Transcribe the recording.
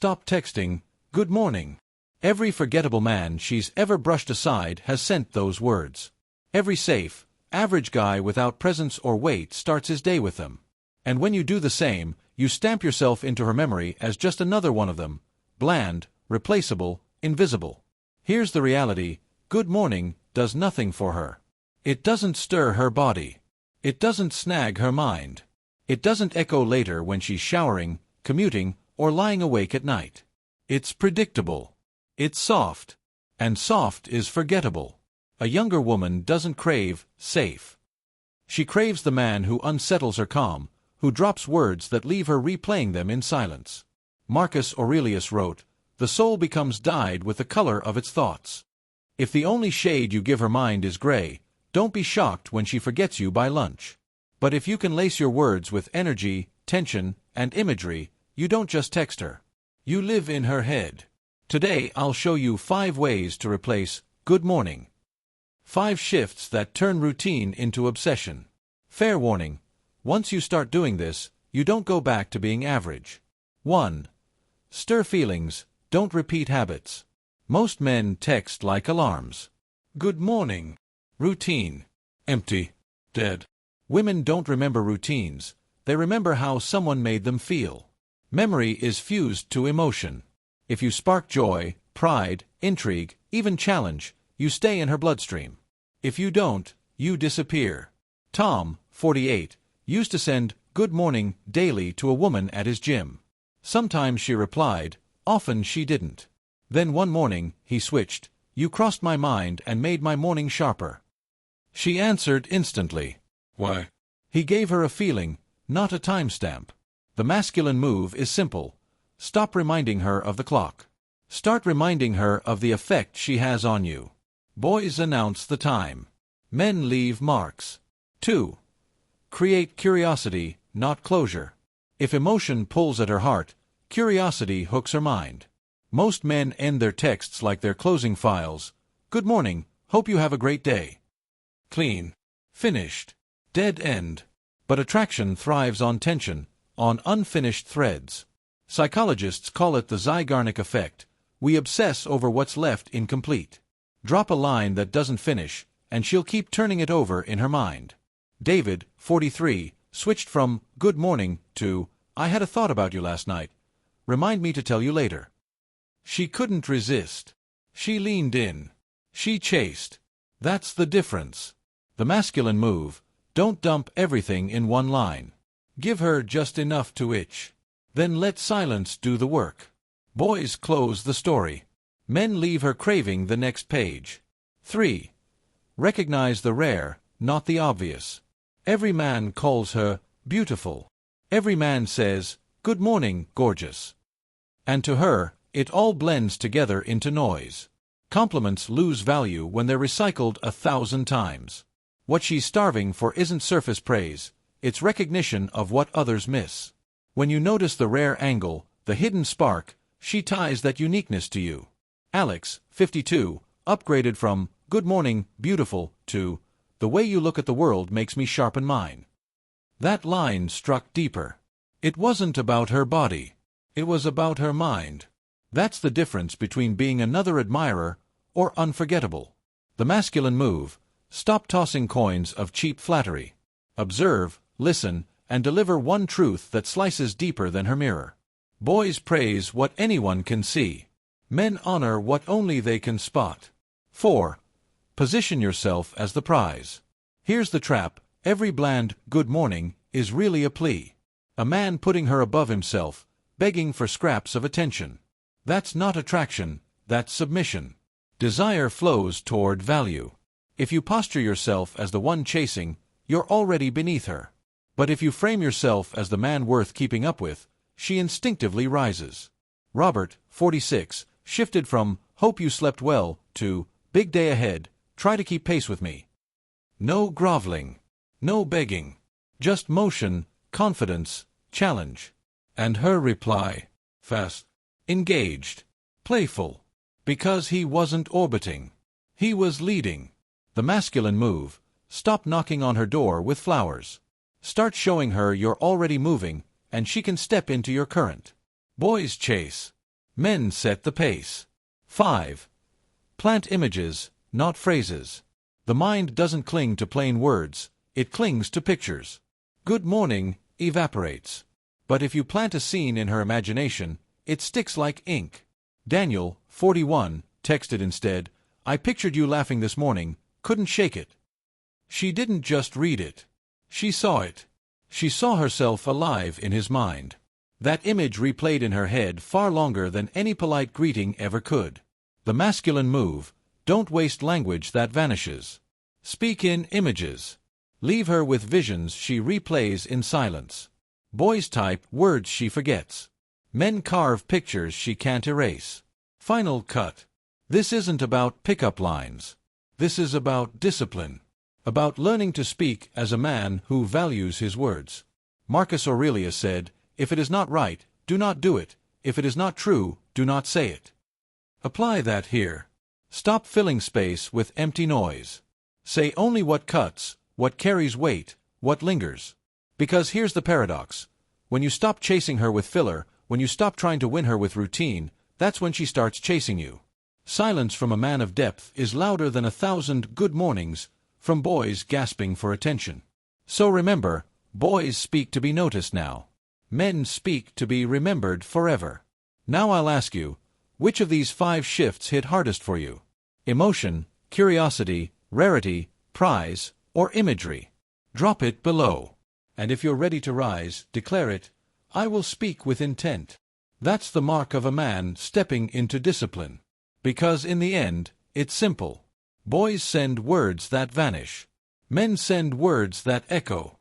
stop texting, "Good morning." Every forgettable man she's ever brushed aside has sent those words. Every safe, average guy without presence or weight starts his day with them. And when you do the same, you stamp yourself into her memory as just another one of them, bland, replaceable, invisible. Here's the reality: good morning does nothing for her. It doesn't stir her body. It doesn't snag her mind. It doesn't echo later when she's showering, commuting, or lying awake at night. It's predictable. It's soft. And soft is forgettable. A younger woman doesn't crave safe. She craves the man who unsettles her calm, who drops words that leave her replaying them in silence. Marcus Aurelius wrote, "The soul becomes dyed with the color of its thoughts." If the only shade you give her mind is gray, don't be shocked when she forgets you by lunch. But if you can lace your words with energy, tension, and imagery, you don't just text her. You live in her head. Today I'll show you 5 ways to replace "good morning." 5 shifts that turn routine into obsession. Fair warning: once you start doing this, you don't go back to being average. 1. Stir feelings, don't repeat habits. Most men text like alarms. Good morning. Routine. Empty. Dead. Women don't remember routines, they remember how someone made them feel. Memory is fused to emotion. If you spark joy, pride, intrigue, even challenge, you stay in her bloodstream. If you don't, you disappear. Tom, 48, used to send "good morning" daily to a woman at his gym. Sometimes she replied, often she didn't. Then one morning, he switched, "You crossed my mind and made my morning sharper." She answered instantly. Why? He gave her a feeling, not a timestamp. The masculine move is simple. Stop reminding her of the clock. Start reminding her of the effect she has on you. Boys announce the time. Men leave marks. 2. Create curiosity, not closure. If emotion pulls at her heart, curiosity hooks her mind. Most men end their texts like their closing files. "Good morning, hope you have a great day." Clean. Finished. Dead end. But attraction thrives on tension, on unfinished threads. Psychologists call it the Zeigarnik effect. We obsess over what's left incomplete. Drop a line that doesn't finish, and she'll keep turning it over in her mind. David, 43, switched from "good morning" to "I had a thought about you last night. Remind me to tell you later." She couldn't resist. She leaned in. She chased. That's the difference. The masculine move: don't dump everything in one line. Give her just enough to itch. Then let silence do the work. Boys close the story. Men leave her craving the next page. 3. Recognize the rare, not the obvious. Every man calls her beautiful. Every man says, "Good morning, gorgeous." And to her, it all blends together into noise. Compliments lose value when they're recycled 1,000 times. What she's starving for isn't surface praise, it's recognition of what others miss. When you notice the rare angle, the hidden spark, she ties that uniqueness to you. Alex, 52, upgraded from "good morning, beautiful" to "the way you look at the world makes me sharpen mine." That line struck deeper. It wasn't about her body. It was about her mind. That's the difference between being another admirer or unforgettable. The masculine move: stop tossing coins of cheap flattery. Observe, listen, and deliver one truth that slices deeper than her mirror. Boys praise what anyone can see. Men honor what only they can spot. 4. Position yourself as the prize. Here's the trap: every bland "good morning" is really a plea. A man putting her above himself, begging for scraps of attention. That's not attraction, that's submission. Desire flows toward value. If you posture yourself as the one chasing, you're already beneath her. But if you frame yourself as the man worth keeping up with, she instinctively rises. Robert, 46, shifted from "hope you slept well" to "big day ahead, try to keep pace with me." No groveling. No begging. Just motion, confidence, challenge. And her reply: fast, engaged, playful. Because he wasn't orbiting. He was leading. The masculine move: stop knocking on her door with flowers. Start showing her you're already moving, and she can step into your current. Boys chase. Men set the pace. 5. Plant images, not phrases. The mind doesn't cling to plain words, it clings to pictures. Good morning evaporates. But if you plant a scene in her imagination, it sticks like ink. Daniel, 41, texted instead, "I pictured you laughing this morning, couldn't shake it." She didn't just read it. She saw it. She saw herself alive in his mind. That image replayed in her head far longer than any polite greeting ever could. The masculine move: don't waste language that vanishes. Speak in images. Leave her with visions she replays in silence. Boys type words she forgets. Men carve pictures she can't erase. Final cut. This isn't about pickup lines. This is about discipline. About learning to speak as a man who values his words. Marcus Aurelius said, "If it is not right, do not do it. If it is not true, do not say it." Apply that here. Stop filling space with empty noise. Say only what cuts, what carries weight, what lingers. Because here's the paradox. When you stop chasing her with filler, when you stop trying to win her with routine, that's when she starts chasing you. Silence from a man of depth is louder than 1,000 good mornings from boys gasping for attention. So remember, boys speak to be noticed now. Men speak to be remembered forever. Now I'll ask you, which of these 5 shifts hit hardest for you? Emotion, curiosity, rarity, prize, or imagery? Drop it below. And if you're ready to rise, declare it, "I will speak with intent." That's the mark of a man stepping into discipline. Because in the end, it's simple. Boys send words that vanish. Men send words that echo.